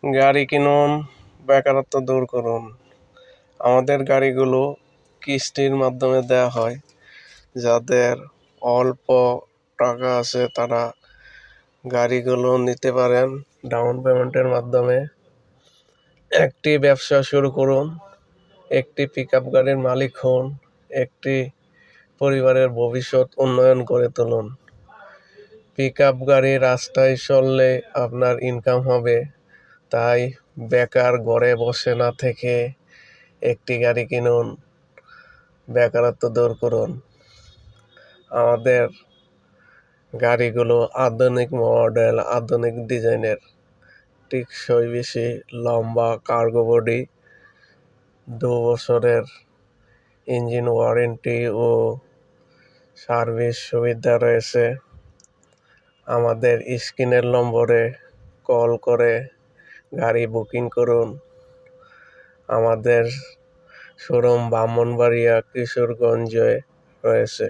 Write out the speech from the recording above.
গাড়ি কিনুন, বেকারত্ব দূর করুন। আমাদের গাড়িগুলো কিস্তির মাধ্যমে দেওয়া হয়। যাদের অল্প টাকা আছে তারা গাড়িগুলো নিতে পারেন ডাউন পেমেন্টের মাধ্যমে। একটি ব্যবসা শুরু করুন, একটি পিকআপ গাড়ির মালিক হন, একটি পরিবারের ভবিষ্যৎ উন্নয়ন করে তুলুন। পিকআপ গাড়ি রাস্তায় চললে আপনার ইনকাম হবে, তাই বেকার ঘরে বসে না থেকে একটি গাড়ি কিনুন, বেকারত্ব দূর করুন। আমাদের গাড়িগুলো আধুনিক মডেল, আধুনিক ডিজাইনের, টেকসই বেশি, লম্বা কার্গো বডি, 2 বছরের ইঞ্জিন ওয়ারেন্টি ও সার্ভিস সুবিধা রয়েছে। আমাদের স্ক্রিনের নম্বরে কল করে গাড়ি বুকিং করুন। আমাদের শোরুম ব্রাহ্মণবাড়িয়া, কিশোরগঞ্জে রয়েছে।